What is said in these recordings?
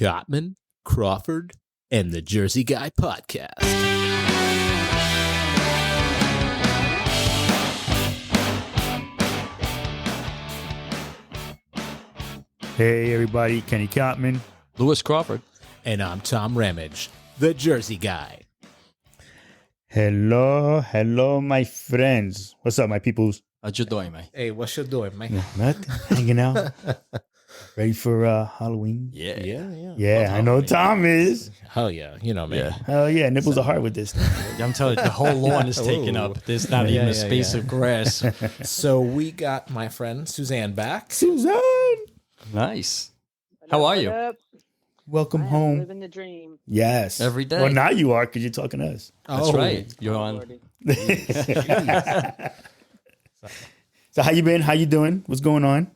Cotman, Crawford, and the Jersey Guy podcast. Hey everybody, Kenny Cotman. Lewis Crawford. And I'm Tom Ramage, the Jersey Guy. Hello, my friends. What's up, my peoples? How you doing, man? Hey, what you doing, man? Nothing. Hanging out. Ready for Halloween? Yeah. I know Tom is. Hell yeah, you know me. Yeah. Hell yeah, nipples are hard with this. I'm telling you, the whole lawn is taken up. There's not even a space of grass. So we got my friend Suzanne back. Suzanne, Nice. How are you? welcome home. Living the dream. Yes. Every day. Well, now you are because you're talking to us. That's right. You're on. Lordy. So how you been? How you doing? What's going on?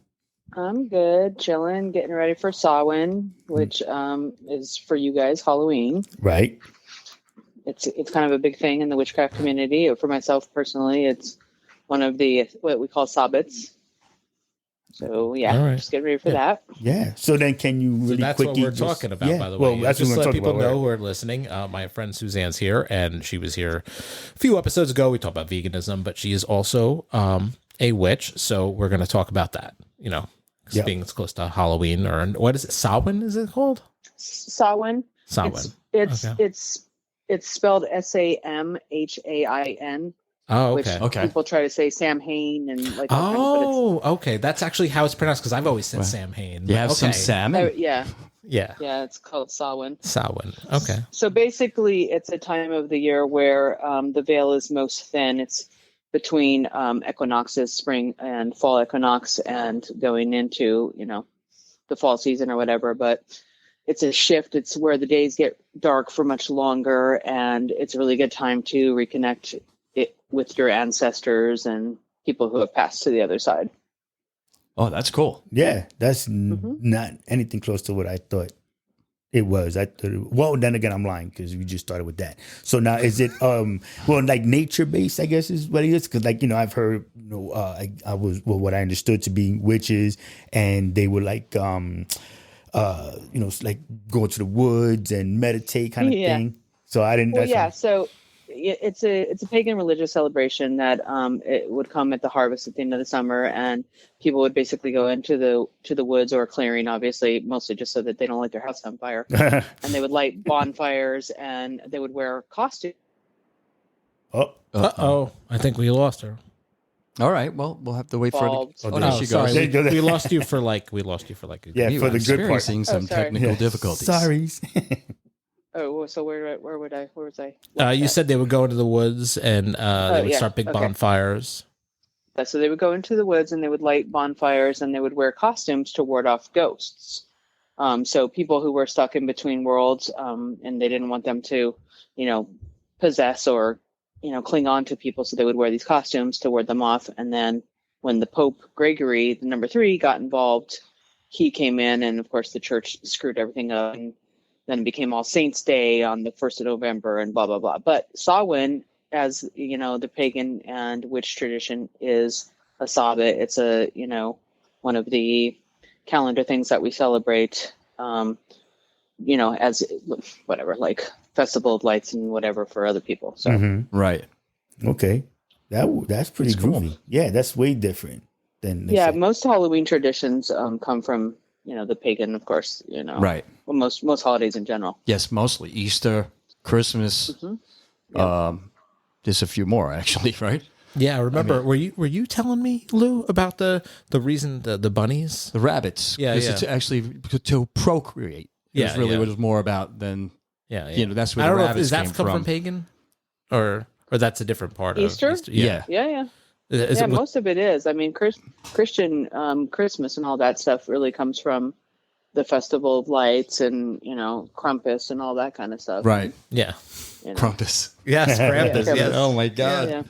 I'm good, chilling, getting ready for Samhain, which is for you guys Halloween. Right. It's kind of a big thing in the witchcraft community. For myself personally, it's one of the what we call Sabbats. So yeah, All right. just get ready for that. Yeah. So then, can you really So that's quickly? what we're talking about, by the way. Well, that's just what let we're people talking about. know who are listening. My friend Suzanne's here, and she was here a few episodes ago. We talked about veganism, but she is also a witch. So we're going to talk about that. You know, Yep. being it's close to Halloween, or what is it? Samhain is it called? Samhain. Samhain. It's Okay. it's spelled Samhain. Oh, Which okay. Okay. people try to say Samhain and like all kinds, but Oh, okay. That's actually how it's pronounced because I've always said Samhain. You have but some okay. salmon? yeah, Yeah. it's called Samhain. Samhain. Okay. So basically, it's a time of the year where the veil is most thin. It's between equinoxes, spring and fall equinox, and going into the fall season or whatever. But it's a shift. It's where the days get dark for much longer, and it's a really good time to reconnect it with your ancestors and people who have passed to the other side. Oh, that's cool. Yeah, that's not anything close to what I thought it was. I thought well, then again, I'm lying because we just started with that. So now, is it like nature based? I guess is what it is. Because I've heard I was what I understood to be witches, and they were like like go to the woods and meditate kind of thing. So I didn't. Well, that's so it's a pagan religious celebration that it would come at the harvest at the end of the summer, and people would basically go into the woods or clearing, obviously, mostly just so that they don't light their house on fire. And they would light bonfires, and they would wear costumes. Uh-oh. I think we lost her. All right. Well, we'll have to wait for it. Oh, there she goes. sorry. goes. We lost you for like a Yeah, We for were the good part. experiencing some sorry. technical difficulties. Sorry. Oh, so where was I? you said they would go into the woods and they would start big bonfires. So they would go into the woods and they would light bonfires and they would wear costumes to ward off ghosts. So people who were stuck in between worlds, and they didn't want them to, possess or, cling on to people. So they would wear these costumes to ward them off. And then when the Pope Gregory, the number 3, got involved, he came in, and of course the church screwed everything up, and then it became All Saints Day on the 1st of November and blah, blah, blah. But Samhain, as the pagan and witch tradition, is a Sabbath. It's a, one of the calendar things that we celebrate, as whatever, like Festival of Lights and whatever for other people. So Right. Okay. That's pretty That's cool. groovy. Yeah, that's way different than most Halloween traditions come from, the pagan, of course, Right. well, most holidays in general. Yes, mostly Easter, Christmas. There's a few more actually, right? Yeah, I remember. Were you telling me, Lou, about the reason the bunnies? The rabbits. Yeah, Because yeah. it's actually to procreate. Yeah, Is really yeah. what it's more about than Yeah. that's where I the don't know if rabbits does that came come from pagan, or that's a different part Easter? of Easter. Yeah. Yeah. Is it with- Most of it is. I mean, Christian Christmas and all that stuff really comes from the Festival of Lights and, Krampus and all that kind of stuff. Right. yeah. Krampus. Yes, Krampus. Yeah. Yes. Oh my God. Yeah.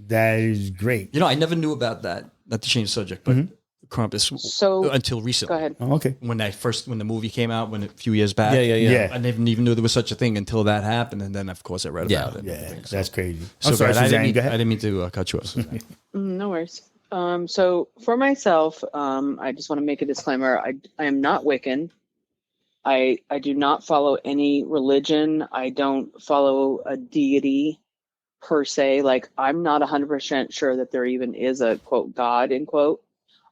That is great. I never knew about that. Not to change the subject, but Krampus So until recently. go ahead. Oh, okay. When the movie came out, a few years back. Yeah. I never even knew there was such a thing until that happened, and then of course I read about it. Yeah, that's crazy. So I'm sorry, bad. Suzanne, go I ahead. didn't mean to cut you off. Suzanne. No worries. So for myself, I just want to make a disclaimer. I am not Wiccan. I do not follow any religion. I don't follow a deity per se. Like, I'm not 100% sure that there even is a quote God end quote.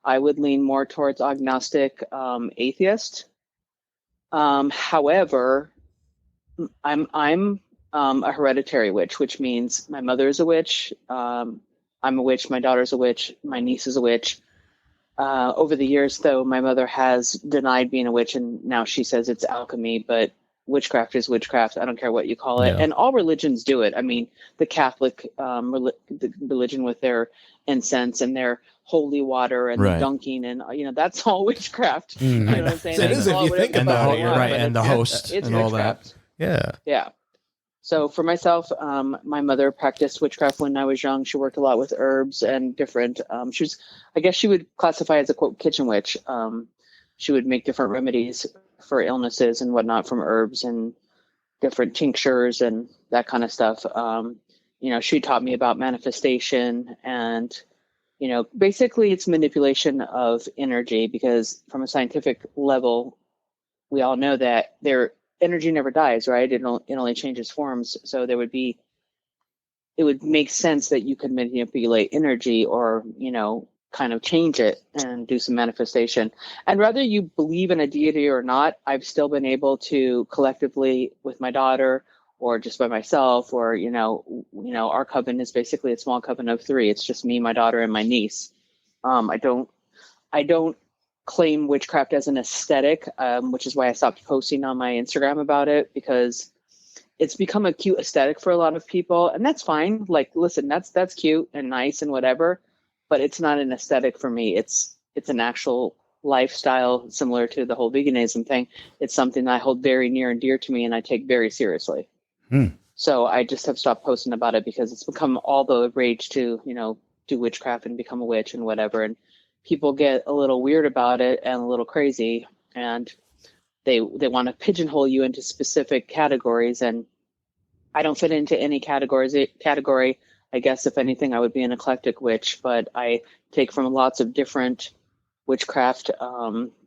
I would lean more towards agnostic, atheist. However, I'm a hereditary witch, which means my mother is a witch. I'm a witch. My daughter's a witch. My niece is a witch. Over the years, though, my mother has denied being a witch, and now she says it's alchemy, but witchcraft is witchcraft. I don't care what you call it. Yeah. And all religions do it. I mean, the Catholic the religion with their incense and their holy water and the dunking, and that's all witchcraft. You know what I'm saying? It is if you think about it, and the host and all that. Yeah. Yeah. So for myself, my mother practiced witchcraft when I was young. She worked a lot with herbs and different, I guess she would classify as a quote kitchen witch. She would make different remedies for illnesses and whatnot from herbs and different tinctures and that kind of stuff. She taught me about manifestation and, basically it's manipulation of energy, because from a scientific level, we all know that energy never dies, right? It only changes forms. So it would make sense that you could manipulate energy or, kind of change it and do some manifestation. And whether you believe in a deity or not, I've still been able to collectively with my daughter or just by myself or, our coven is basically a small coven of 3. It's just me, my daughter, and my niece. I don't claim witchcraft as an aesthetic, which is why I stopped posting on my Instagram about it, because it's become a cute aesthetic for a lot of people, and that's fine. Like, listen, that's cute and nice and whatever, but it's not an aesthetic for me. It's an actual lifestyle, similar to the whole veganism thing. It's something that I hold very near and dear to me and I take very seriously. So I just have stopped posting about it because it's become all the rage to, do witchcraft and become a witch and whatever. And people get a little weird about it and a little crazy, and they want to pigeonhole you into specific categories. And I don't fit into any category. I guess if anything, I would be an eclectic witch, but I take from lots of different witchcraft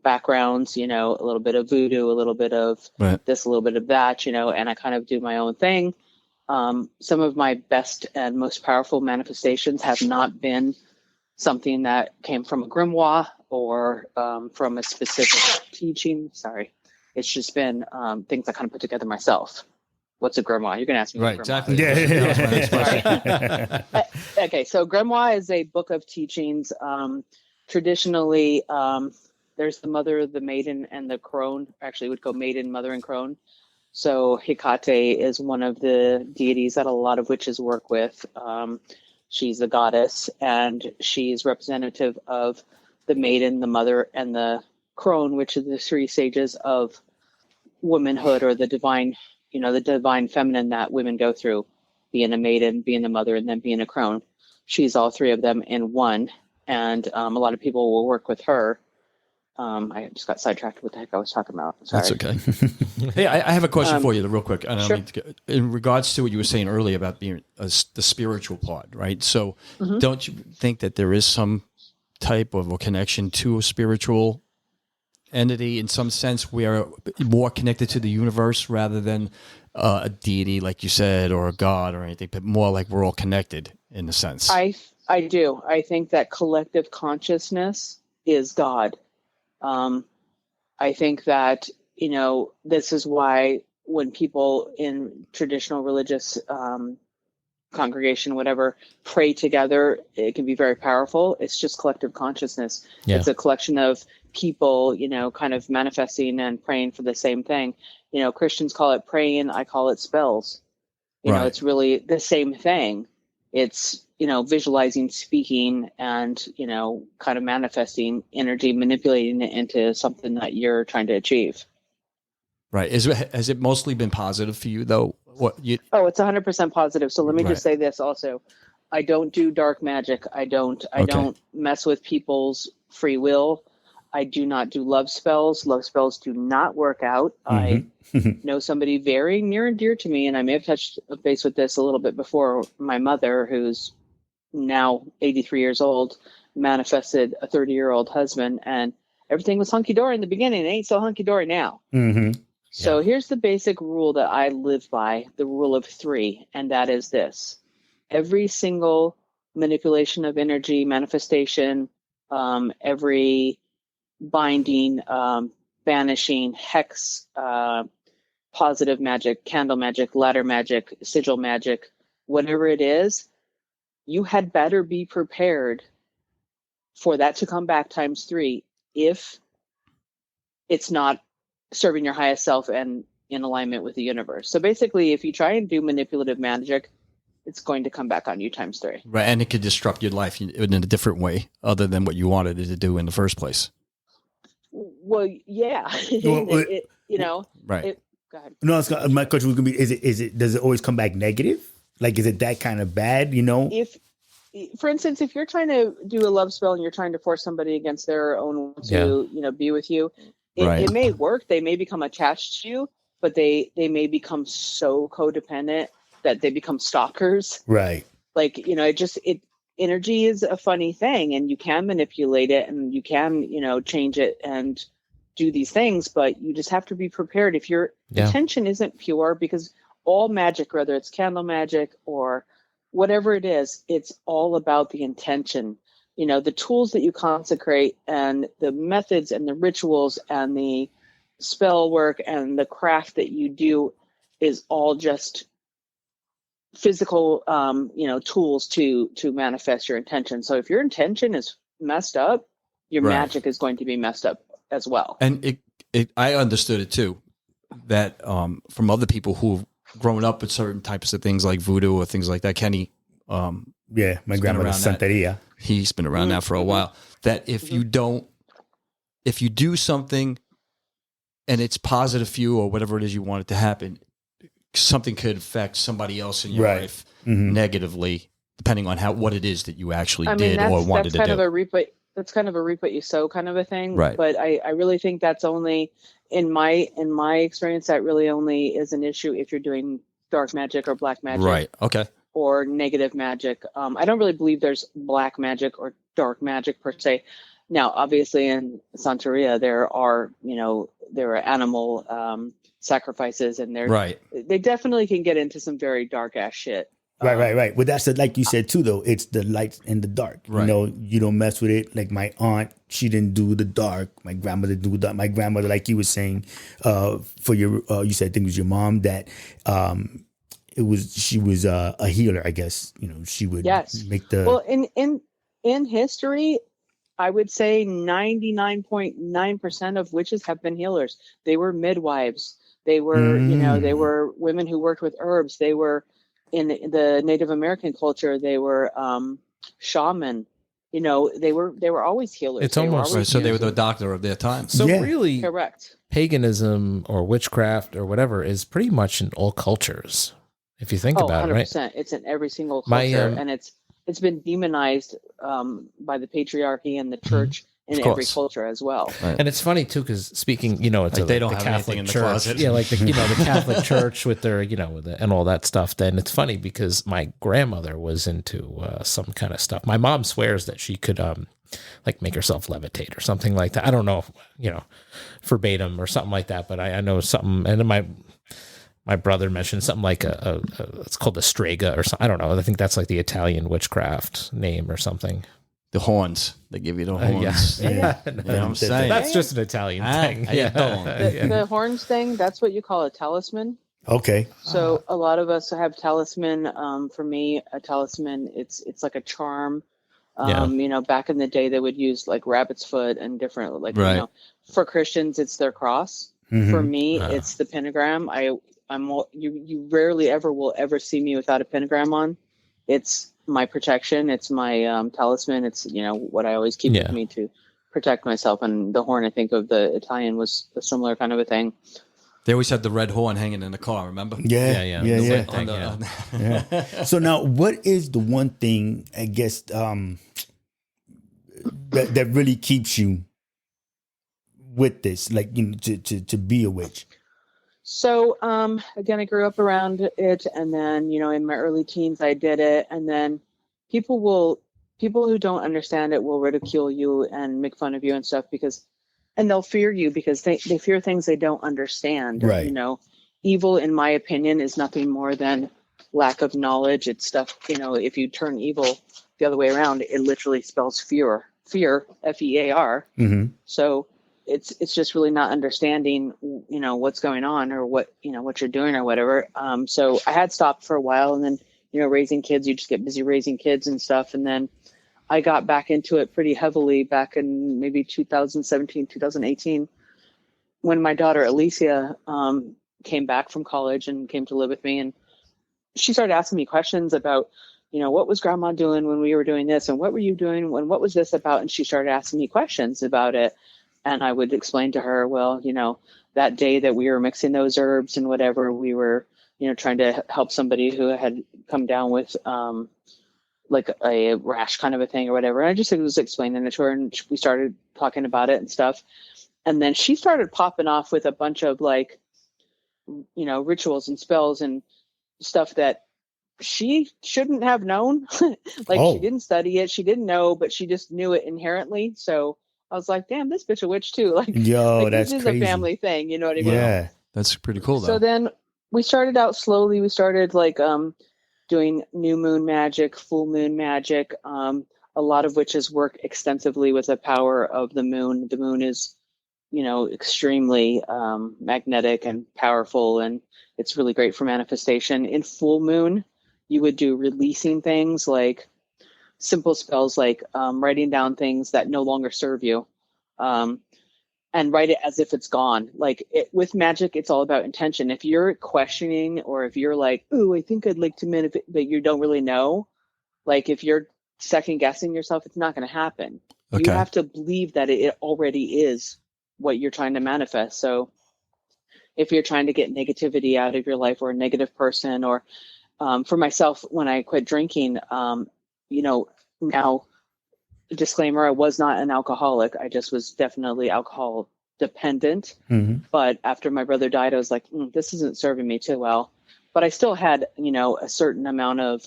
backgrounds, a little bit of voodoo, a little bit of this, a little bit of that, and I kind of do my own thing. Some of my best and most powerful manifestations have not been something that came from a grimoire or from a specific teaching. Sorry. It's just been things I kind of put together myself. What's a grimoire? You're going to ask me. Right, exactly. Yeah. Okay, so grimoire is a book of teachings. Traditionally, there's the mother, the maiden, and the crone. Actually, it would go maiden, mother, and crone. So Hecate is one of the deities that a lot of witches work with. She's a goddess, and she's representative of the maiden, the mother, and the crone, which are the 3 stages of womanhood, or the divine, the divine feminine that women go through, being a maiden, being a mother, and then being a crone. She's all 3 of them in one, and a lot of people will work with her. I just got sidetracked with what the heck I was talking about. Sorry. That's okay. Hey, I have a question for you real quick. Sure. In regards to what you were saying earlier about being the spiritual part, right? So don't you think that there is some type of a connection to a spiritual entity in some sense? We are more connected to the universe rather than a deity, like you said, or a god or anything, but more like we're all connected in a sense. I do. I think that collective consciousness is God. I think that, this is why when people in traditional religious congregation, whatever, pray together, it can be very powerful. It's just collective consciousness. Yeah. It's a collection of people, kind of manifesting and praying for the same thing. Christians call it praying. I call it spells. It's really the same thing. It's, visualizing, speaking, and, kind of manifesting energy, manipulating it into something that you're trying to achieve. Right. Has it mostly been positive for you, though? It's 100% positive. So let me just say this also. I don't do dark magic. I don't mess with people's free will. I do not do love spells. Love spells do not work out. I know somebody very near and dear to me, and I may have touched base with this a little bit before. My mother, who's now 83 years old, manifested a 30-year-old husband, and everything was hunky-dory in the beginning. It ain't so hunky-dory now. Mm-hmm. So here's the basic rule that I live by, the rule of 3, and that is this. Every single manipulation of energy, manifestation, every binding, banishing, hex, positive magic, candle magic, ladder magic, sigil magic, whatever it is, you had better be prepared for that to come back times 3 if it's not serving your highest self and in alignment with the universe. So basically, if you try and do manipulative magic, it's going to come back on you times 3. Right, and it could disrupt your life in a different way other than what you wanted it to do in the first place. Well, yeah. Right. Go ahead. No, my question was gonna be: does it always come back negative? Like, is it that kind of bad? If, for instance, if you're trying to do a love spell and you're trying to force somebody against their own will to, be with you, it may work. They may become attached to you, but they may become so codependent that they become stalkers. Right. Like, energy is a funny thing, and you can manipulate it, and you can, change it and do these things, but you just have to be prepared if your intention isn't pure, because all magic, whether it's candle magic or whatever it is, it's all about the intention. The tools that you consecrate and the methods and the rituals and the spell work and the craft that you do is all just physical, tools to manifest your intention. So if your intention is messed up, your magic is going to be messed up as well. And I understood it too, that from other people who've grown up with certain types of things like voodoo or things like that. Kenny, my grandmother's Santeria. He's been around now for a while. That if you do something and it's positive for you or whatever it is you want it to happen, something could affect somebody else in your life negatively, depending on what it is that you actually did or wanted to do. That's kind of a reap what you sow kind of a thing. Right. But I really think that's only in my experience, that really only is an issue if you're doing dark magic or black magic. Right. Okay. Or negative magic. I don't really believe there's black magic or dark magic per se. Now, obviously in Santeria, there are animal sacrifices, and they definitely can get into some very dark ass shit. Right. Well, that's like you said too, though. It's the light and the dark. Right. You don't mess with it. Like my aunt, she didn't do the dark. My grandmother do that. My grandmother, like you were saying, for your, you said I think it was your mom that, she was a healer. I guess she would make the. Well, in history, I would say 99.9% of witches have been healers. They were midwives. They were they were women who worked with herbs. They were. In the Native American culture, they were shaman. They were always healers. It's almost so they were the doctor of their time. So really, correct. Paganism or witchcraft or whatever is pretty much in all cultures. If you think about 100%. it, right? It's in every single culture, and it's been demonized by the patriarchy and the church. In every culture as well. Right. And it's funny too, because speaking, it's like they don't have Catholic anything in the church. closet. Yeah, like the Catholic church with their, and all that stuff. Then it's funny because my grandmother was into some kind of stuff. My mom swears that she could make herself levitate or something like that. I don't know, verbatim or something like that, but I know something. And then my brother mentioned something like it's called the strega or something. I don't know. I think that's like the Italian witchcraft name or something. The horns. They give you the horns. Yeah. You know what I'm saying? That's just an Italian thing. The horns thing, that's what you call a talisman. Okay. So a lot of us have talisman. For me, a talisman, it's like a charm. Back in the day, they would use like rabbit's foot and different, for Christians, it's their cross. Mm-hmm. For me, it's the pentagram. You rarely will ever see me without a pentagram on. It's my protection. It's my talisman. It's what I always keep with me to protect myself. And the horn, I think of the Italian, was a similar kind of a thing. They always had the red horn hanging in the car. Remember? Yeah. So now, what is the one thing I guess that really keeps you with this, like to be a witch? So, again, I grew up around it, and then, in my early teens, I did it. And then people who don't understand it will ridicule you and make fun of you and stuff, because and they'll fear you because they fear things they don't understand. Right. You know, evil, in my opinion, is nothing more than lack of knowledge. It's stuff, you know, if you turn evil the other way around, it literally spells fear, F-E-A-R. Mm-hmm. So it's just really not understanding, you know, what's going on or what, you know, what you're doing or whatever. So I had stopped for a while, and then, you know, raising kids, you just get busy raising kids and stuff. And then I got back into it pretty heavily back in maybe 2017, 2018, when my daughter Alicia came back from college and came to live with me. And she started asking me questions about, you know, what was grandma doing when we were doing this? And what were you doing? And what was this about? And she started asking me questions about it. And I would explain to her, well, you know, that day that we were mixing those herbs and whatever, we were, you know, trying to help somebody who had come down with like a rash kind of a thing or whatever. And I just was explaining it to her, and we started talking about it and stuff. And then she started popping off with a bunch of like, you know, rituals and spells and stuff that she shouldn't have known. Like she didn't study it. She didn't know, but she just knew it inherently. So I was like, damn, this bitch a witch too. Like, yo, like, that's this is crazy. a family thing. You know what I mean? Yeah. That's pretty cool though. So then we started out slowly. We started like doing new moon magic, full moon magic. A lot of witches work extensively with the power of the moon. The moon is, you know, extremely magnetic and powerful, and it's really great for manifestation. In full moon, you would do releasing things like simple spells like writing down things that no longer serve you, and write it as if it's gone. Like with magic, it's all about intention. If you're questioning, or if you're like, "Ooh, I think I'd like to manifest," but you don't really know, like if you're second guessing yourself, it's not going to happen. Okay. You have to believe that it already is what you're trying to manifest. So if you're trying to get negativity out of your life, or a negative person, or for myself, when I quit drinking, you know, now, disclaimer, I was not an alcoholic. I just was definitely alcohol dependent. Mm-hmm. But after my brother died, I was like, this isn't serving me too well. But I still had, you know, a certain amount of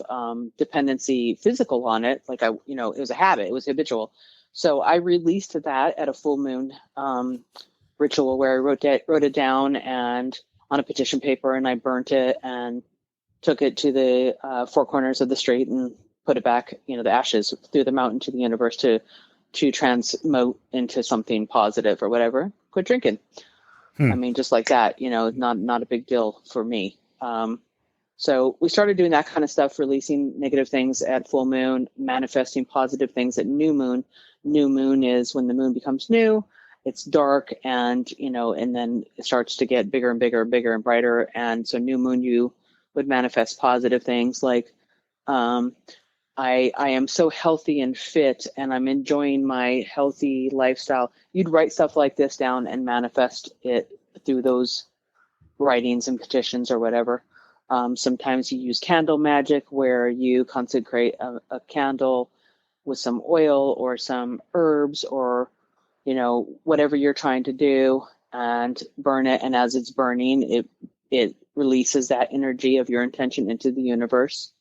dependency physical on it. Like you know, it was a habit. It was habitual. So I released that at a full moon ritual where I wrote it down and on a petition paper, and I burnt it and took it to the four corners of the street and put it back, you know, the ashes, threw them out into the universe to transmute into something positive or whatever. Quit drinking. I mean, just like that, you know, not a big deal for me. So we started doing that kind of stuff, releasing negative things at full moon, manifesting positive things at new moon. New moon is when the moon becomes new. It's dark, and, you know, and then it starts to get bigger and bigger and bigger and brighter. And so new moon, you would manifest positive things like, I am so healthy and fit, and I'm enjoying my healthy lifestyle. You'd write stuff like this down and manifest it through those writings and petitions or whatever. Sometimes you use candle magic, where you consecrate a candle with some oil or some herbs, or, you know, whatever you're trying to do, and burn it. And as it's burning, it releases that energy of your intention into the universe.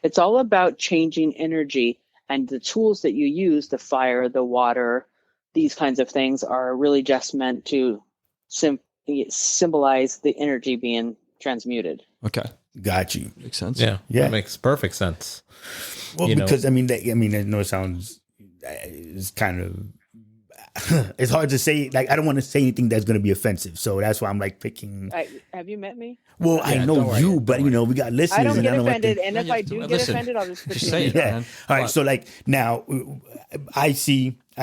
It's all about changing energy, and the tools that you use, the fire, the water, these kinds of things are really just meant to symbolize the energy being transmuted. Okay. Got you. Makes sense. Yeah. Yeah. That makes perfect sense. Well, You know- because I mean, I know it sounds, it's kind of, it's hard to say. Like, I don't want to say anything that's going to be offensive, so that's why I'm like picking. Have you met me? Well, Yeah, I don't know worry, you, don't but you worry. know, we got listeners. I don't and get I don't offended, want and No, if you I have to- do get listen, offended, I'll just put just you say in. it. yeah. Man. All right. What? So like now, I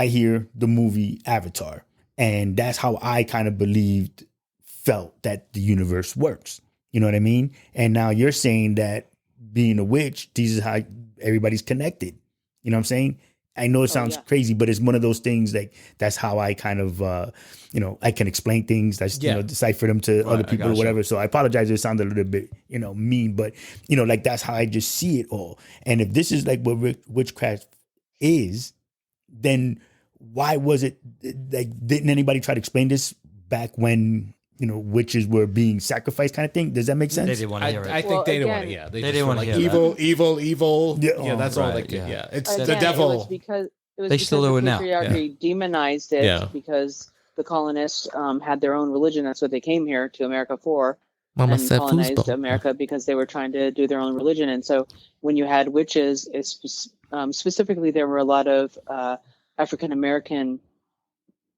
hear the movie Avatar, and that's how I kind of felt that the universe works. You know what I mean? And now you're saying that being a witch, this is how everybody's connected. You know what I'm saying? I know it sounds crazy, but it's one of those things like that's how I kind of, I can explain things. That's, you know, decipher them to other people or whatever. So I apologize if it sounded a little bit, mean, but, like that's how I just see it all. And if this is like what witchcraft is, then why was it like, didn't anybody try to explain this back when, witches were being sacrificed kind of thing? Does that make sense? They didn't want to hear it. I think they didn't want to. Yeah, They didn't want to like hear that. evil. Yeah, Yeah, that's all they right, could. yeah. Yeah, it's Again, the devil. It was because They still the do it now. patriarchy demonized it because the colonists had their own religion. That's what they came here to America for. Mama And said colonized foosball. America because they were trying to do their own religion. And so when you had witches, specifically, there were a lot of African American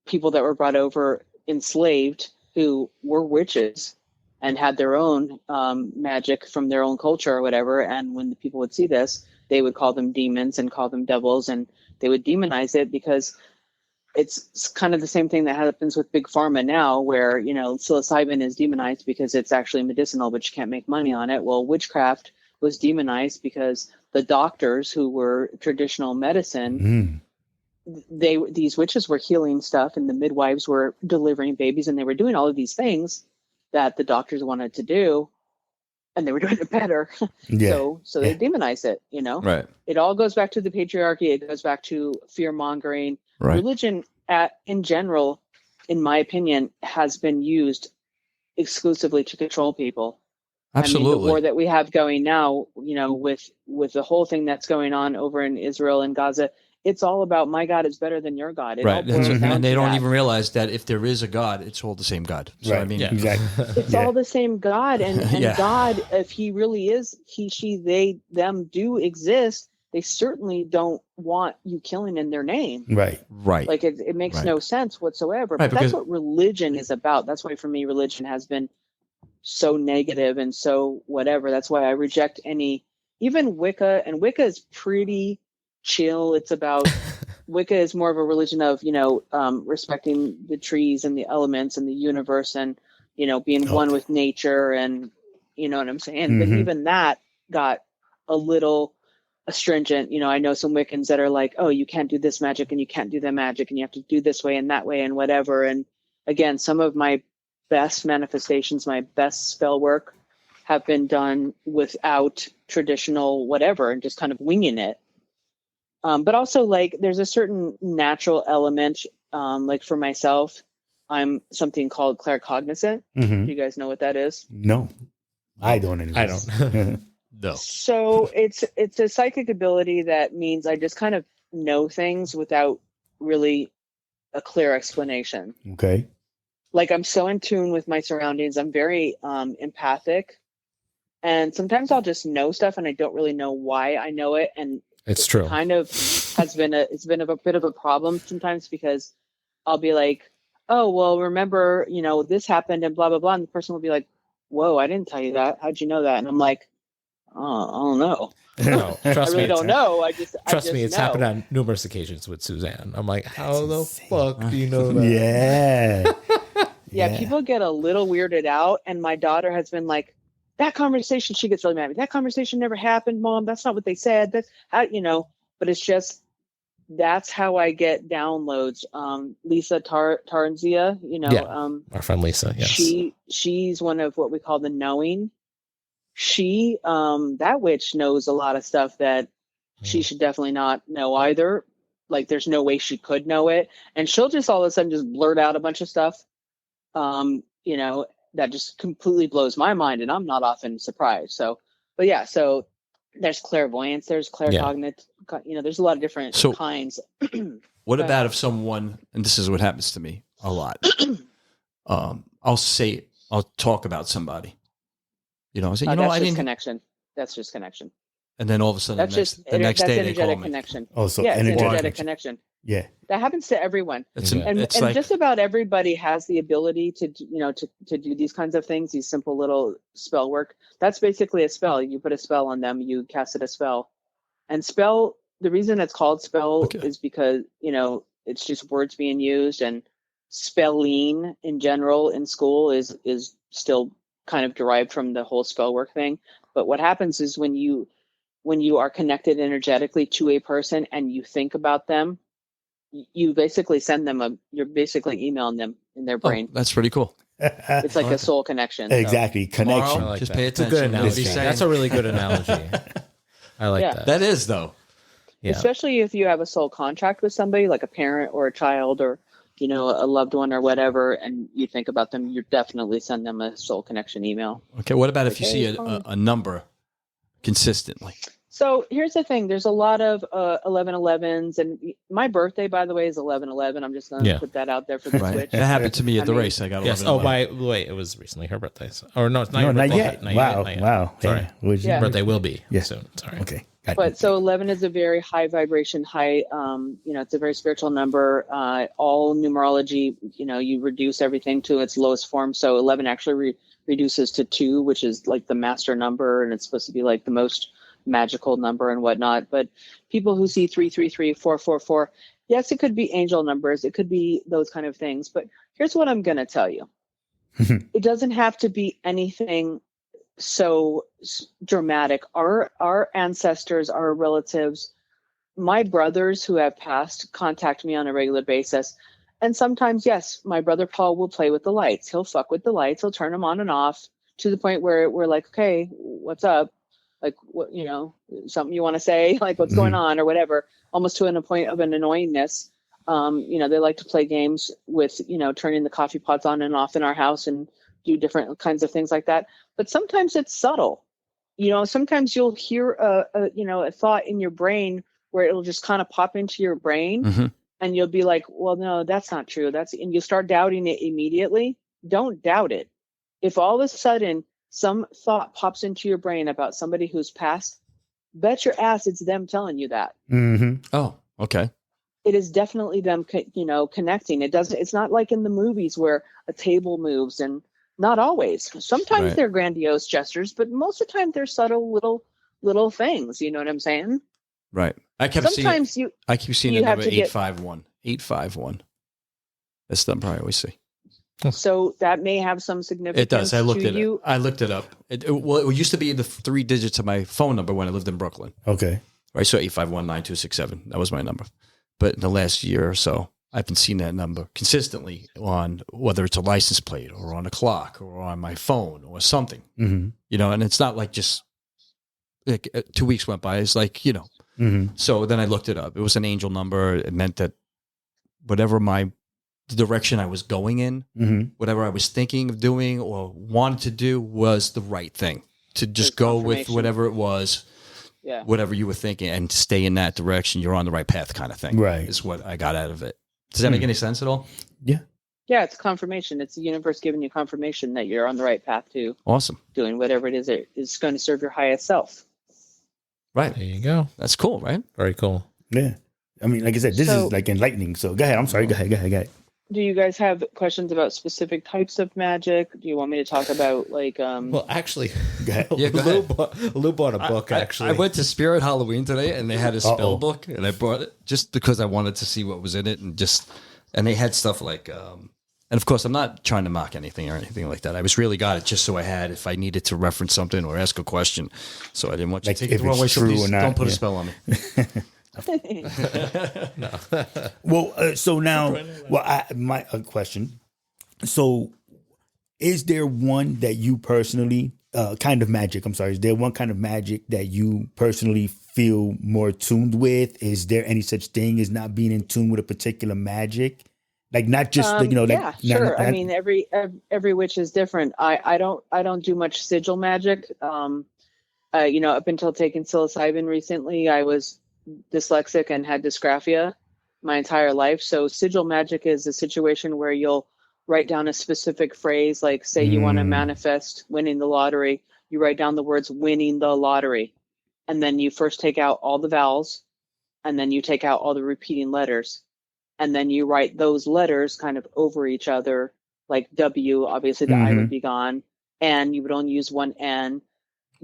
people that were brought over enslaved who were witches and had their own magic from their own culture or whatever. And when the people would see this, they would call them demons and call them devils, and they would demonize it because it's kind of the same thing that happens with big pharma now, where, you know, psilocybin is demonized because it's actually medicinal, but you can't make money on it. Well, witchcraft was demonized because the doctors who were traditional medicine, these witches were healing stuff, and the midwives were delivering babies, and they were doing all of these things that the doctors wanted to do, and they were doing it better. So they demonized it, you know? Right. It all goes back to the patriarchy. It goes back to fear mongering. Right. Religion in general, in my opinion, has been used exclusively to control people. Absolutely. I mean, the war that we have going now, you know, with the whole thing that's going on over in Israel and Gaza, it's all about my God is better than your God. It all Right. boils down And they to don't that. even realize that if there is a God, it's all the same God. So, Right. I mean, Exactly. It's all the same God. And Yeah. God, if he really is, he, she, they, them do exist, they certainly don't want you killing in their name. Right. Right. Like it makes Right. no sense whatsoever. Right, But that's because- what religion is about. That's why for me, religion has been so negative and so whatever. That's why I reject even Wicca, and Wicca is pretty chill. It's about Wicca is more of a religion of, you know, respecting the trees and the elements and the universe, and, you know, being one with nature, and you know what I'm saying. But even that got a little astringent. You know, I know some Wiccans that are like, oh, you can't do this magic and you can't do that magic and you have to do this way and that way and whatever. And again, some of my best manifestations, my best spell work have been done without traditional whatever and just kind of winging it. But also, like, there's a certain natural element, like for myself, I'm something called claircognizant. Do you guys know what that is? No, I don't. Anyways. I don't. No. So it's a psychic ability that means I just kind of know things without really a clear explanation. Okay. Like, I'm so in tune with my surroundings. I'm very empathic, and sometimes I'll just know stuff and I don't really know why I know it. And It's true. kind of it's been a bit of a problem sometimes, because I'll be like, oh, well, remember, you know, this happened and blah, blah, blah. And the person will be like, whoa, I didn't tell you that. How'd you know that? And I'm like, oh, I don't know. No, I trust really me. don't know. Trust me, it's know. happened on numerous occasions with Suzanne. I'm like, how the fuck do you know that? Yeah. Yeah, people get a little weirded out. And my daughter has been like, that conversation, she gets really mad at me. That conversation never happened, Mom. That's not what they said. That's how, you know, but it's just, that's how I get downloads. Lisa Tarzia, you know, Yeah. Our friend Lisa, yes. she's one of what we call the knowing. She, that witch knows a lot of stuff that she should definitely not know either. Like, there's no way she could know it. And she'll just all of a sudden just blurt out a bunch of stuff, you know, that just completely blows my mind. And I'm not often surprised. So, but yeah, so there's clairvoyance, there's claircognate, you know, there's a lot of different kinds. What about if someone, and this is what happens to me a lot, I'll talk about somebody. You know, I say, you know, that's I just didn't. Connection. That's just connection. And then all of a sudden, That's the next that's day they energetic call me. connection. Oh, so yeah, it's energetic energetic connection. Yeah. That happens to everyone. And it's And like, just about everybody has the ability to, you know, to do these kinds of things, these simple little spell work. That's basically a spell. You put a spell on them, you cast it a spell. And spell, the reason it's called spell is because, you know, it's just words being used, and spelling in general in school is still kind of derived from the whole spell work thing. But what happens is when you are connected energetically to a person and you think about them, you basically send them you're basically emailing them in their brain. that's pretty cool. It's like a soul connection. So. Exactly. Connection. Tomorrow, like just that. pay It's a attention. good You'll be analogy. saying- That's a really good analogy. I like Yeah. that. That is, though. Yeah. Especially if you have a soul contract with somebody, like a parent or a child or, you know, a loved one or whatever, and you think about them, you definitely send them a soul connection email. Okay, what about if you Okay, see it's fine. a number consistently? So here's the thing. There's a lot of 11/11s, and my birthday, by the way, is 11/11. I'm just going to put that out there for the Right. Switch. That happened to me at the race. I got 11. Yes. Oh, wait, it was recently her birthday. Or no, it's not No, your not birthday. yet. Wow. Not yet. Wow. Sorry. Yeah. Birthday will be Yeah. soon. Sorry. Okay. Got But it. so 11 is a very high vibration, it's a very spiritual number. All numerology, you reduce everything to its lowest form. So 11 actually reduces to 2, which is like the master number, and it's supposed to be like the most magical number and whatnot. But people who see 333, 444, yes, it could be angel numbers. It could be those kind of things. But here's what I'm going to tell you. It doesn't have to be anything so dramatic. Our ancestors, our relatives, my brothers who have passed contact me on a regular basis. And sometimes, yes, my brother Paul will play with the lights. He'll fuck with the lights. He'll turn them on and off to the point where we're like, okay, what's up? Like, what, something you want to say, like what's going on or whatever, almost to a point of an annoyingness. They like to play games with, turning the coffee pots on and off in our house and do different kinds of things like that. But sometimes it's subtle. Sometimes you'll hear a thought in your brain where it'll just kind of pop into your brain, and you'll be like, well, no, that's not true. And you start doubting it immediately. Don't doubt it. If all of a sudden some thought pops into your brain about somebody who's passed, bet your ass it's them telling you that. Oh, okay. It is definitely them, connecting. It's not like in the movies where a table moves, and not always. Sometimes they're grandiose gestures, but most of the time they're subtle little things. You know what I'm saying? Right. I keep seeing the number 851. 851. That's the number I always see. So that may have some significance. It does. I looked it up. It used to be the 3 digits of my phone number when I lived in Brooklyn. Okay. Right. So 851-9267. That was my number. But in the last year or so, I've been seeing that number consistently on whether it's a license plate or on a clock or on my phone or something, and it's not like just like 2 weeks went by. It's like, so then I looked it up. It was an angel number. It meant that whatever the direction I was going in, whatever I was thinking of doing or wanted to do was the right thing, to just go with whatever it was. Yeah. Whatever you were thinking and stay in that direction, you're on the right path kind of thing. Right. Is what I got out of it. Does that make any sense at all? Yeah. Yeah, it's confirmation. It's the universe giving you confirmation that you're on the right path to doing whatever it is that is going to serve your highest self. Right. There you go. That's cool, right? Very cool. Yeah. I mean, like I said, this is like enlightening. So go ahead. I'm sorry. Go ahead. Do you guys have questions about specific types of magic? Do you want me to talk about like Well, actually, go ahead. Lou bought a book, actually. I went to Spirit Halloween today and they had a spell book and I brought it just because I wanted to see what was in it and they had stuff like and of course I'm not trying to mock anything or anything like that. I was really got it just so I had if I needed to reference something or ask a question. So I didn't want you to take it the wrong way. So please don't put a spell on me. No. Well, so now, my question. So, is there one that you personally, kind of magic? I'm sorry. Is there one kind of magic that you personally feel more tuned with? Is there any such thing as not being in tune with a particular magic? Like not just yeah, sure. I mean, every witch is different. I don't do much sigil magic. Up until taking psilocybin recently, I was dyslexic and had dysgraphia my entire life. So sigil magic is a situation where you'll write down a specific phrase, like say you want to manifest winning the lottery. You write down the words winning the lottery. And then you first take out all the vowels and then you take out all the repeating letters. And then you write those letters kind of over each other, like W, obviously the I would be gone. And you would only use one N.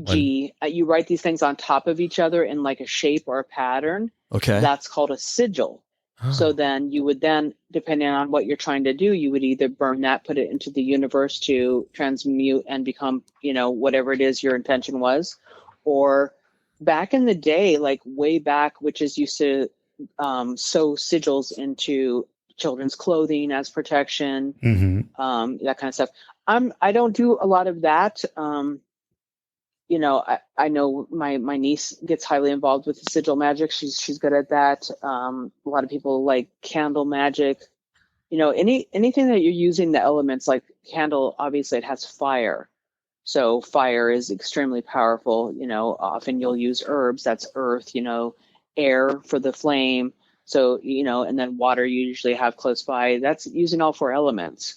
G. You write these things on top of each other in like a shape or a pattern. Okay. That's called a sigil. Oh. So then you would depending on what you're trying to do, you would either burn that, put it into the universe to transmute and become, whatever it is your intention was. Or back in the day, like way back, witches used to sew sigils into children's clothing as protection, that kind of stuff. I don't do a lot of that. I know my niece gets highly involved with the sigil magic. She's good at that. A lot of people like candle magic. Anything that you're using the elements, like candle, obviously it has fire. So fire is extremely powerful. Often you'll use herbs, that's earth, air for the flame. So, and then water you usually have close by. That's using all four elements.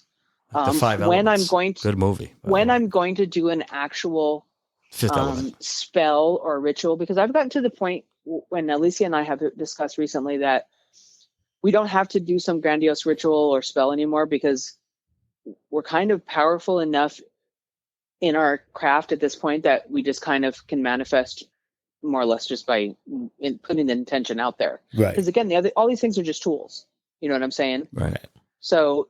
The five when elements. I'm going to, Good movie. When I'm going to do an actual Fifth element. spell or ritual, because I've gotten to the point when Alicia and I have discussed recently that we don't have to do some grandiose ritual or spell anymore, because we're kind of powerful enough in our craft at this point that we just kind of can manifest more or less just by putting the intention out there. Right. Because again, all these things are just tools. You know what I'm saying? Right. So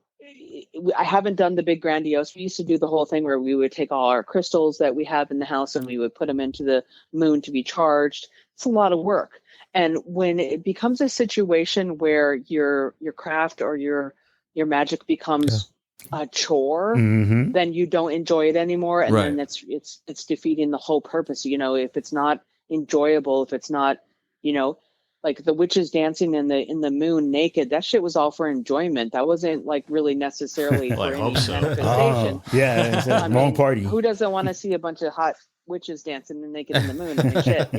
I haven't done the big grandiose. We used to do the whole thing where we would take all our crystals that we have in the house and we would put them into the moon to be charged. It's a lot of work. And when it becomes a situation where your craft or your magic becomes a chore, then you don't enjoy it anymore, and then it's defeating the whole purpose. If it's not enjoyable, if it's not, like the witches dancing in the moon naked, that shit was all for enjoyment. That wasn't like really necessarily for any manifestation. It's a wrong party. Who doesn't want to see a bunch of hot witches dancing naked in the moon? I mean, shit,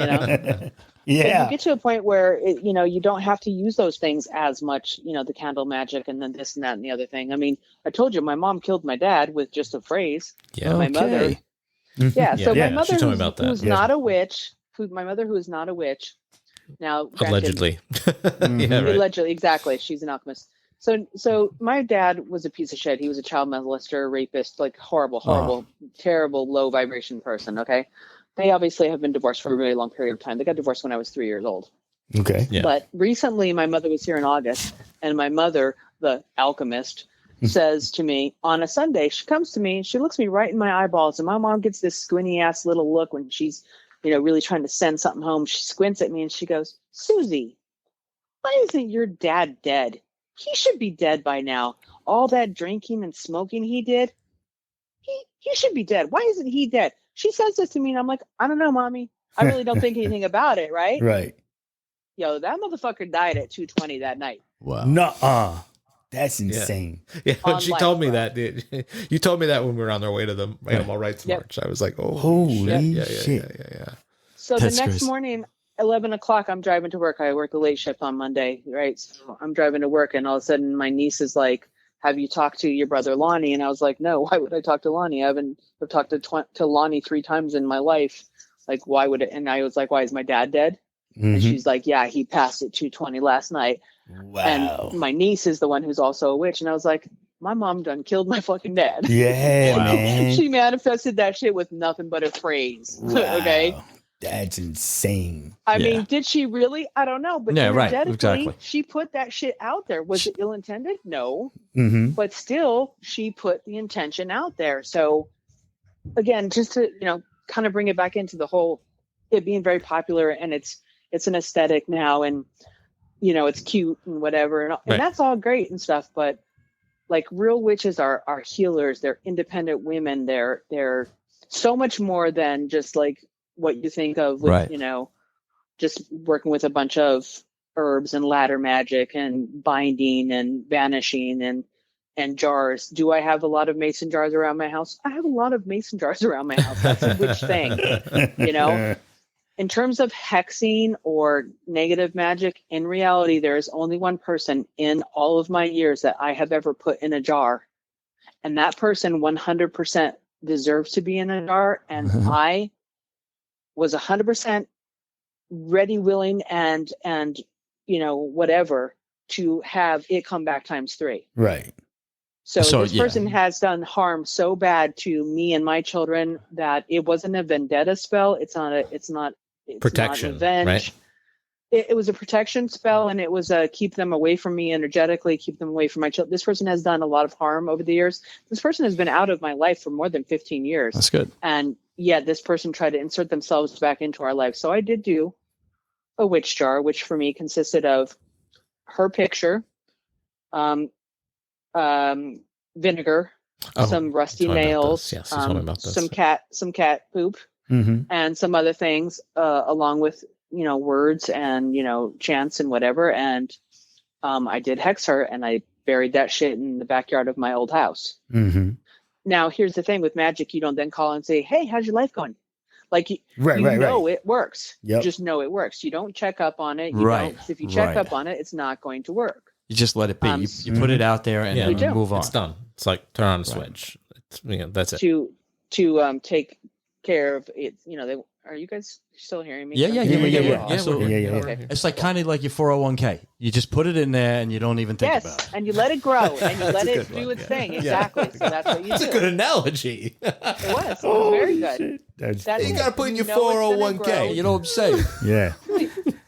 Yeah. But you get to a point where you don't have to use those things as much. The candle magic and then this and that and the other thing. I mean, I told you my mom killed my dad with just a phrase. Yeah. My mother. Yeah. So my mother, she told me about that. who's not a witch, my mother who is not a witch. Now, Allegedly. Yeah, right. Allegedly, exactly. She's an alchemist. So my dad was a piece of shit. He was a child molester, rapist, like horrible, terrible, low vibration person. Okay. They obviously have been divorced for a really long period of time. They got divorced when I was 3 years old. Okay. Yeah. But recently my mother was here in August, and my mother, the alchemist, says to me on a Sunday, she comes to me and she looks me right in my eyeballs, and my mom gets this squinty ass little look when she's really trying to send something home. She squints at me and she goes, "Susie, why isn't your dad dead? He should be dead by now. All that drinking and smoking he did, he should be dead. Why isn't he dead?" She says this to me and I'm like, "I don't know, mommy. I really don't think anything about it, right?" Right. Yo, that motherfucker died at 2:20 that night. Wow. Nuh-uh. That's insane. Yeah, On she life, told me bro. that. You told me that when we were on our way to the Animal Rights March. I was like, "Oh, Holy shit. shit. Yeah. So That's the next crazy. morning, 11 o'clock, I'm driving to work. I work the late shift on Monday, right? So I'm driving to work, and all of a sudden my niece is like, "Have you talked to your brother Lonnie?" And I was like, "No, why would I talk to Lonnie? I've talked to Lonnie 3 times in my life. Like, why would it?" And I was like, "Why, is my dad dead?" And she's like, "Yeah, he passed at 2:20 last night." Wow. And my niece is the one who's also a witch. And I was like, my mom done killed my fucking dad. Yeah, Wow. man. She manifested that shit with nothing but a phrase. Wow. Okay. That's insane. I Yeah. mean, did she really? I don't know. But Yeah, right. energetically, Exactly. she put that shit out there. Was it ill intended? No. Mm-hmm. But still, she put the intention out there. So again, just to, kind of bring it back into the whole, it being very popular, and it's an aesthetic now, and, it's cute and whatever. And that's all great and stuff. But like, real witches are healers. They're independent women. They're so much more than just like what you think of with, Right. Just working with a bunch of herbs and ladder magic and binding and vanishing and jars. Do I have a lot of mason jars around my house? I have a lot of mason jars around my house. That's a witch thing. In terms of hexing or negative magic, in reality, there is only one person in all of my years that I have ever put in a jar. And that person 100% deserves to be in a jar. And I was 100% ready, willing, and whatever, to have it come back times 3. Right. So this person has done harm so bad to me and my children that it wasn't a vendetta spell. It's not Protection, revenge. right? It was a protection spell, and it was a keep them away from me energetically, keep them away from my children. This person has done a lot of harm over the years. This person has been out of my life for more than 15 years. That's good. And yet this person tried to insert themselves back into our life. So I did do a witch jar, which for me consisted of her picture, vinegar, some rusty told me about nails, this. Yes, you told me about this. some cat poop, Mm-hmm. and some other things, along with, words and, chants and whatever. And I did hex her, and I buried that shit in the backyard of my old house. Mm-hmm. Now, here's the thing with magic: you don't then call and say, "Hey, how's your life going?" Like you know it works. Yep. You just know it works. You don't check up on it. If you check up on it, it's not going to work. You just let it be. You put it out there and then you move on. It's done. It's like turn on a switch. It's, that's it. To take care of it. Are you guys still hearing me? Yeah. Absolutely. Yeah. Okay. It's like kind of like your 401k. You just put it in there and you don't even think about it. And you let it grow and you let it do its thing. Exactly. So that's what you do. That's a good analogy. It was very good. You got to put in your 401k. You know what I'm saying? Yeah.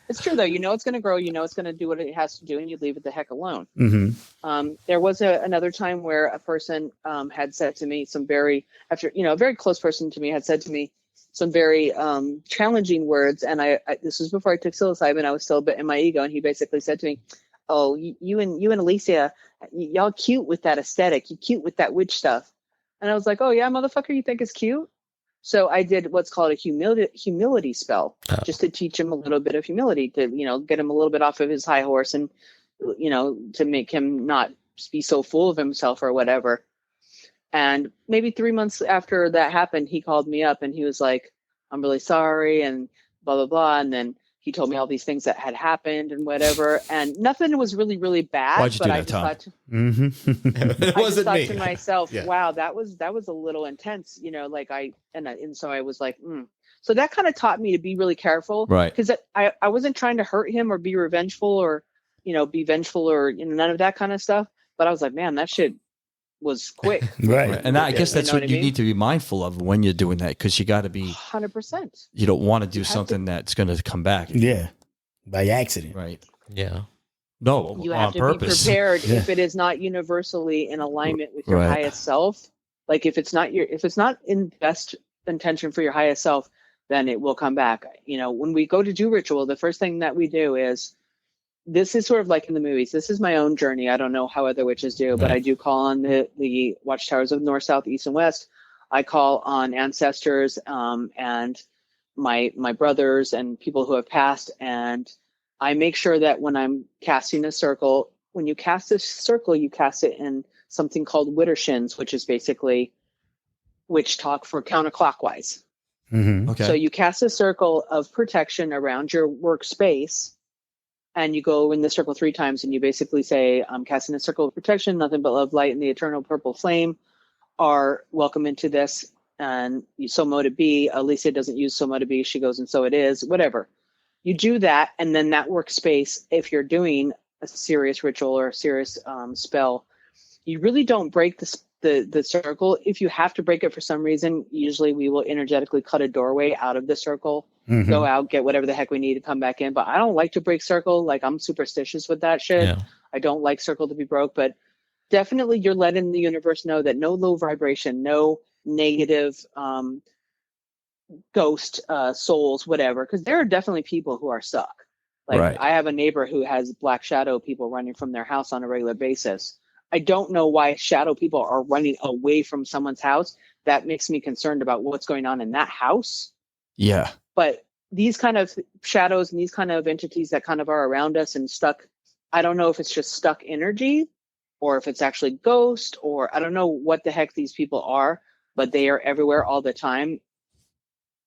It's true, though. You know it's going to grow. You know it's going to do what it has to do, and you leave it the heck alone. Mm-hmm. There was another time where a person had said to me a very close person to me had said to me some very challenging words, and I this was before I took psilocybin. I was still a bit in my ego, and he basically said to me, "Oh, you and Alicia, y'all cute with that aesthetic. You cute with that witch stuff." And I was like, "Oh yeah, motherfucker, you think it's cute?" So I did what's called a humility spell, just to teach him a little bit of humility, to get him a little bit off of his high horse, and to make him not be so full of himself or whatever. And maybe 3 months after that happened, he called me up and he was like, "I'm really sorry," and blah blah blah. And then he told me all these things that had happened and whatever, and nothing was really, really bad. Why'd you do that, Tom? It wasn't me. I just thought to myself, wow, that was a little intense, and so I was like, So that kind of taught me to be really careful, right? Because I wasn't trying to hurt him or be revengeful or, be vengeful or none of that kind of stuff. But I was like, man, that shit was quick. Right. And I guess that's what you I mean? need to be mindful of when you're doing that, because you got to be 100%. You don't want to do something that's going to come back. Yeah. By accident. Right. Yeah. No, You on have to purpose. be prepared if it is not universally in alignment with your highest self. Like if it's not in best intention for your highest self, then it will come back. When we go to do ritual, the first thing that we do is, this is sort of like in the movies. This is my own journey. I don't know how other witches do, but I do call on the watchtowers of north, south, east, and west. I call on ancestors and my brothers and people who have passed, and I make sure that when I'm casting a circle, when you cast a circle, you cast it in something called widdershins, which is basically witch talk for counterclockwise. Mm-hmm. Okay. So you cast a circle of protection around your workspace, and you go in the circle 3 times, and you basically say, "I'm casting a circle of protection, nothing but love, light, and the eternal purple flame are welcome into this." And so mote it be. Alicia doesn't use so mote it be. She goes, "And so it is," whatever. You do that, and then that workspace, if you're doing a serious ritual or a serious spell, you really don't break the circle. If you have to break it for some reason, usually we will energetically cut a doorway out of the circle, go out, get whatever the heck we need to come back in. But I don't like to break circle. Like, I'm superstitious with that shit. Yeah. I don't like circle to be broke, but definitely you're letting the universe know that no low vibration, no negative ghost souls, whatever, because there are definitely people who are stuck. Like I have a neighbor who has black shadow people running from their house on a regular basis. I don't know why shadow people are running away from someone's house. That makes me concerned about what's going on in that house. Yeah. But these kind of shadows and these kind of entities that kind of are around us and stuck, I don't know if it's just stuck energy or if it's actually ghost, or I don't know what the heck these people are, but they are everywhere all the time.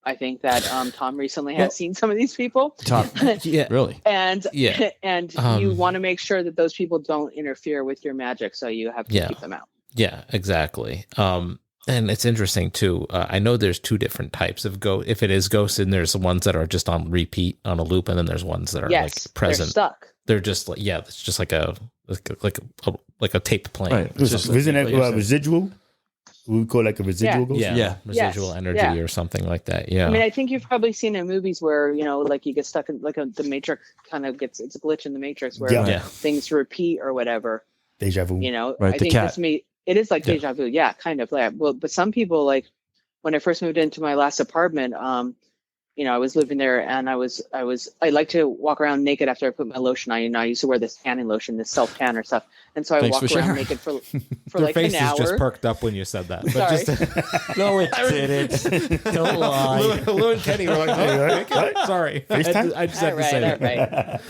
I think that Tom recently has seen some of these people. Tom, Yeah. really? And and you Um, want to make sure that those people don't interfere with your magic, so you have to keep them out. Yeah, exactly. And it's interesting too. I know there's 2 different types of ghost. If it is ghosts, and there's the ones that are just on repeat on a loop, and then there's ones that are like present. They're stuck. They're just like, it's just like a tape playing. Right. Isn't Like it you said. residual? We would call it like a residual ghost? Yeah. Residual energy or something like that. Yeah. I mean, I think you've probably seen in movies where, like you get stuck in the Matrix kind of it's a glitch in the Matrix where things repeat or whatever. Deja vu. Right, I the think cat. it is like deja vu. Yeah, kind of. Yeah. Well, but some people, like when I first moved into my last apartment, I was living there, and I like to walk around naked after I put my lotion on. I used to wear this tanning lotion, this self tanner stuff, and so I Thanks walk for around sharing. naked for Your like face an hour. is just perked up when you said that. But Sorry. just No, it didn't. Don't lie. Lou and Kenny were like, What? sorry. FaceTime? I just had to All say that. right.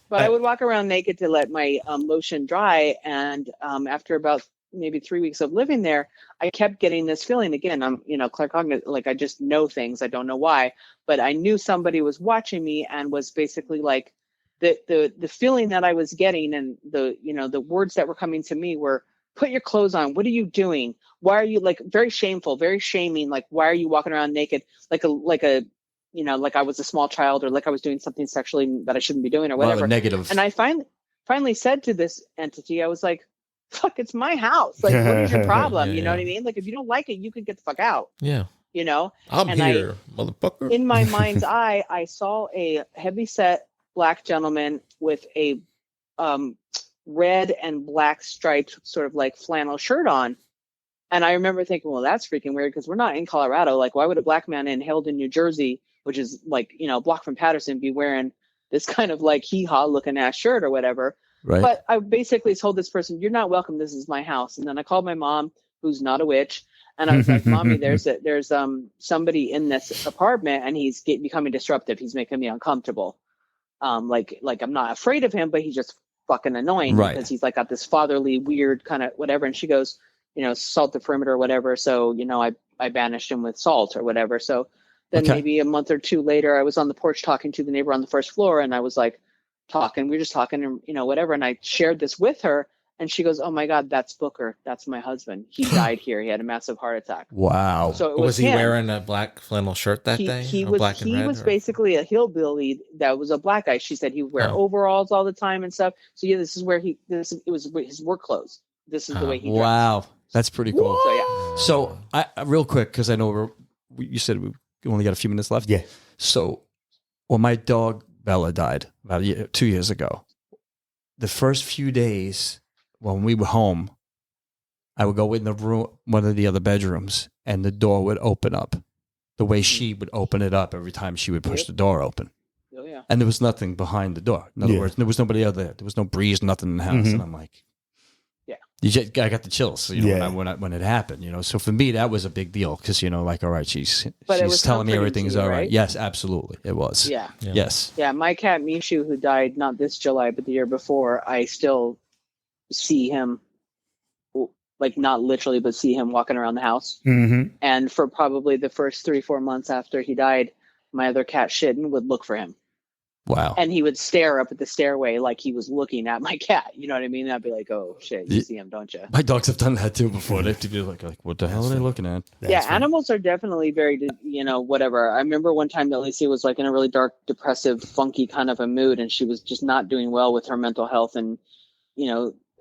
But I would walk around naked to let my lotion dry, and after about maybe 3 weeks of living there, I kept getting this feeling again. I'm, claircognizant, like I just know things. I don't know why, but I knew somebody was watching me and was basically like the feeling that I was getting, and the words that were coming to me were, put your clothes on. What are you doing? Why are you, like, very shameful, very shaming? Like, why are you walking around naked? Like I was a small child, or like I was doing something sexually that I shouldn't be doing, or whatever. Negative. And I finally said to this entity, I was like, fuck, it's my house. Like, what is your problem? You know what I mean? Like, if you don't like it, you can get the fuck out. Yeah. I'm here, motherfucker. In my mind's eye, I saw a heavy-set black gentleman with a red and black striped sort of like flannel shirt on. And I remember thinking, well, that's freaking weird, because we're not in Colorado. Like, why would a black man in Hilden, New Jersey, which is like, a block from Patterson, be wearing this kind of like hee-haw looking ass shirt or whatever? Right. But I basically told this person, you're not welcome. This is my house. And then I called my mom, who's not a witch. And I was like, Mommy, there's somebody in this apartment, and he's becoming disruptive. He's making me uncomfortable. Like I'm not afraid of him, but he's just fucking annoying, right, because he's like got this fatherly, weird kind of whatever. And she goes, salt the perimeter or whatever. So, I banished him with salt or whatever. So then maybe a month or two later, I was on the porch talking to the neighbor on the first floor, and I was like we were just talking and, whatever. And I shared this with her, and she goes, oh my God, that's Booker. That's my husband. He died here. He had a massive heart attack. Wow. So was he wearing a black flannel shirt that day? He was basically a hillbilly that was a black guy. She said he would wear overalls all the time and stuff. So yeah, this is where it was his work clothes. This is the way he dressed. Wow. That's pretty cool. So yeah. So I real quick, because I know you said we only got a few minutes left. Yeah. So when my dog Bella died about 2 years ago, the first few days when we were home, I would go in the room, one of the other bedrooms, and the door would open up the way she would open it up every time she would push the door open. Oh yeah. And there was nothing behind the door. In other words, there was nobody out there. There was no breeze, nothing in the house. And I'm like, I got the chills, when it happened, So for me, that was a big deal, because like, all right, she's telling me everything's all right. Yes, absolutely, it was. Yeah. Yes. Yeah, my cat Mishu, who died not this July but the year before, I still see him, like not literally, but see him walking around the house. Mm-hmm. And for probably the first 3-4 months after he died, my other cat Shitten would look for him. Wow. And he would stare up at the stairway like he was looking at my cat. You know what I mean? I'd be like, oh, shit, you see him, don't you? My dogs have done that too before. They have to be like what the hell are they looking at? Animals are definitely very, whatever. I remember one time that Lacey was like in a really dark, depressive, funky kind of a mood, and she was just not doing well with her mental health and,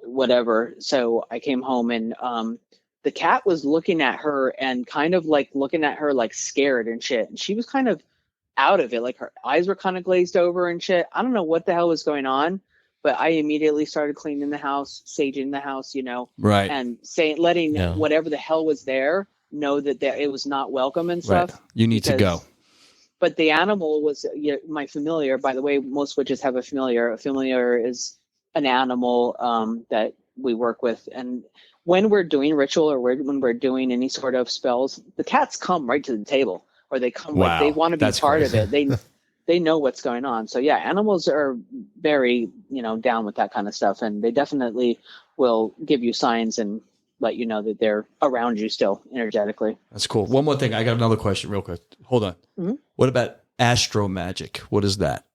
whatever. So I came home, and the cat was looking at her and kind of like looking at her like scared and shit. And she was kind of out of it, like her eyes were kind of glazed over and shit. I don't know what the hell was going but I immediately started cleaning the house, saging the house, right, and letting whatever the hell was there know that it was not welcome and stuff. Right. You need to go. But the animal was my familiar. By the way, most witches have a familiar. A familiar is an animal that we work with, and when we're doing ritual or when we're doing any sort of spells, the cats come right to the table. Or they come like they want to be part of it. They know what's going on. So yeah, animals are very, down with that kind of stuff. And they definitely will give you signs and let you know that they're around you still energetically. That's cool. One more thing. I got another question real quick. Hold on. Mm-hmm. What about astro magic? What is that?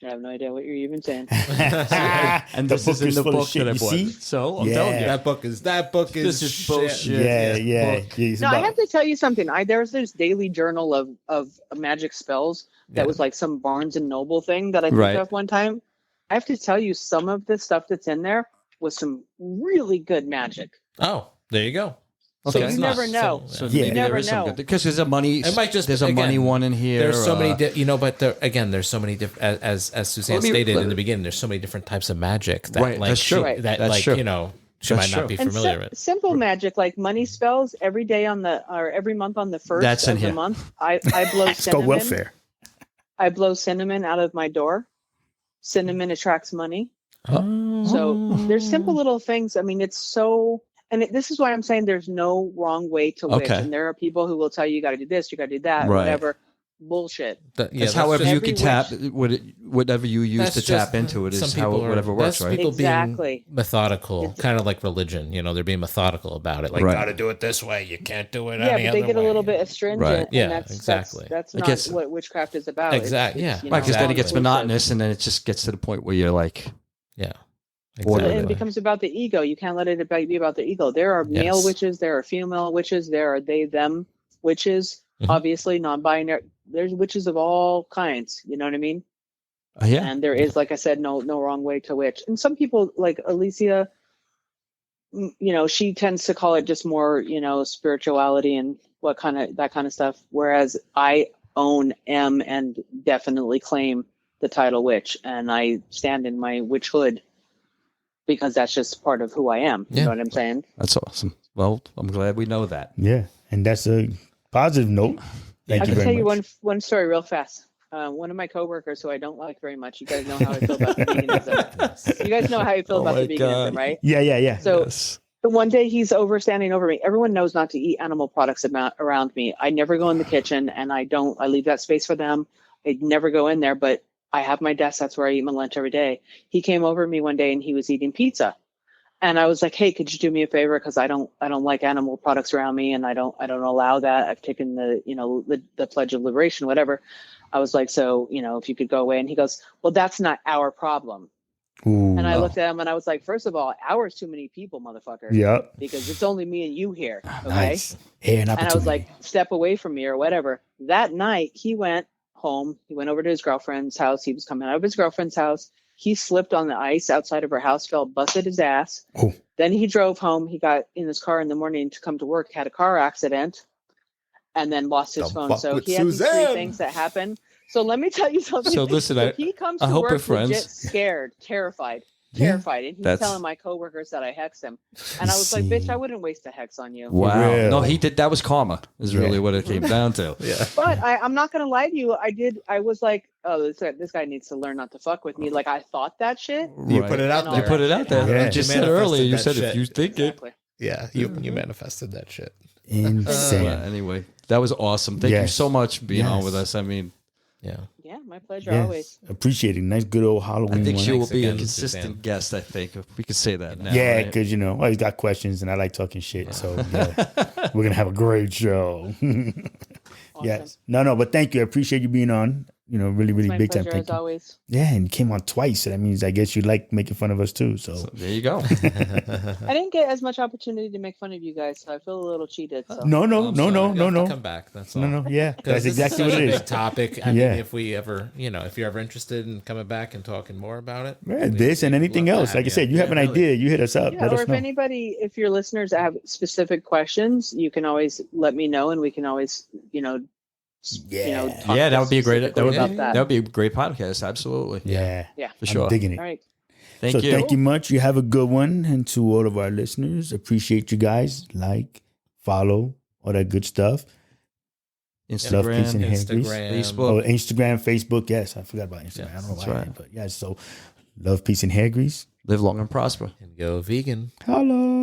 I have no idea what you're even saying. And this is in the book that I bought. See? So I'm telling you, that book is this is bullshit. Yeah. No, I have to tell you something. There's this daily journal of magic spells that was like some Barnes and Noble thing that I picked up one time. I have to tell you, some of the stuff that's in there was some really good magic. Oh, there you go. Okay. So you never know. You never know, because there's a money. It might just there's a money one in here. There's so many, but there's so many different. As Suzanne stated in the beginning, there's so many different types of magic that that's true. She might not be familiar with. Simple magic like money spells every day every month on the first of the month. I blow cinnamon. Go welfare. I blow cinnamon out of my door. Cinnamon attracts money. Oh. So there's simple little things. I mean, it's so. And this is why I'm saying there's no wrong way to witch. And there are people who will tell you got to do this, you got to do that, whatever. bullshit. That's however you can tap whatever you use to tap just, into it is some how people whatever works, that's right? people Exactly. being methodical, kind of like religion. You know, they're being methodical about it. Like, Right. got to do it this way. You can't do it Yeah, any but other they get a way. little bit astringent. Right. And Yeah, that's, exactly. That's I not guess- what witchcraft is about. Exactly, yeah. you Right, because then it know, gets monotonous, and then it just gets to the point where you're like, Yeah. Order. And it becomes about the ego. You can't let it be about the ego. There are male Yes. witches. There are female witches. There are they, them witches. Mhm. Obviously, non-binary. There's witches of all kinds. You know what I mean? yeah. And there is, like I said, no wrong way to witch. And some people, like Alicia, you know, she tends to call it just more, you know, spirituality and that kind of stuff. Whereas I am and definitely claim the title witch, and I stand in my witchhood because that's just part of who I am. You Yeah. know what I'm saying? That's awesome. Well, I'm glad we know that. Yeah, and that's a positive note. Thank I you can tell very you much. one story real fast. One of my coworkers who I don't like very much. You guys know how I feel about the veganism. You guys know how I feel Oh about my the veganism, God. right? Yeah. So Yes. one day he's standing over me. Everyone knows not to eat animal products around me. I never go in the kitchen, and I leave that space for them. I never go in there, but I have my desk. That's where I eat my lunch every day. He came over to me one day and he was eating pizza. And I was like, hey, could you do me a favor? Cause I don't like animal products around me, and I don't allow that. I've taken the Pledge of Liberation, whatever. I was like, so, you know, if you could go away. And he goes, well, that's not our problem. Ooh. And I looked at him and I was like, first of all, ours too many people, motherfucker. Yep. Because it's only me and you here. Okay. Nice. Hey, an And opportunity. I was like, step away from me or whatever. That night he went home. He went over to his girlfriend's house. He was coming out of his girlfriend's house. He slipped on the ice outside of her house, fell, busted his ass. Oh. Then he drove home. He got in his car in the morning to come to work, had a car accident, and then lost his phone. fuck So with he had these Suzanne. three things that happened. So let me tell you something. So listen, So he comes I to hope work we're friends. legit scared, terrified. Yeah. And he's That's- telling my coworkers that I hexed him. And I was like, bitch, I wouldn't waste a hex on you. Wow. real. No, he did. That was karma. Is really Yeah. what it came down to. Yeah. But I'm not going to lie to you. I was like, oh, this guy needs to learn not to fuck with me. Like, I thought that shit. You Right. put it out And You there. put it out there. Yeah. You just You said earlier. You manifested said that if you shit. think it. Exactly. Yeah. You manifested that shit. Insane. Anyway, that was awesome. Thank you Yes. so much for being on Yes. with us. I mean, Yeah. Yeah, my pleasure, Yes. always. Appreciate it. Nice, good old Halloween I think one. she will Thanks be a again, consistent Suzanne. guest. I think if we could say that now. Yeah, right? because, you know, I always got questions and I like talking shit. So, yeah, we're going to have a great show. Awesome. Yes. No, but thank you. I appreciate you being on. You know, really, really My big time. pleasure, Thank as you. always. Yeah, and you came on twice. So that means I guess you like making fun of us too. So, There you go. I didn't get as much opportunity to make fun of you guys, so I feel a little cheated. So. no. You have to come back. That's all. Yeah, that's exactly what it Big is. topic. I Yeah. mean, if you're ever interested in coming back and talking more about it, Yeah, this and anything love to else. have Like I you. said, you Yeah, have an really. idea, you hit us up. Yeah, Let or us if know. if your listeners have specific questions, you can always let me know, and we can always, Yeah. talk Yeah, that would be a great. specifically about That would be a great podcast. Absolutely. Yeah. Yeah. For sure. I'm digging it. All right. Thank you. Thank you much. You have a good one. And to all of our listeners, appreciate you guys. Like, follow, all that good stuff. Love, peace, and Instagram. hair grease. Facebook. Oh, Instagram, Facebook. Yes, I forgot about Instagram. I don't know that's why. I right. did, but yeah, so love, peace, and hair grease. Live long and prosper. and go vegan. Hello.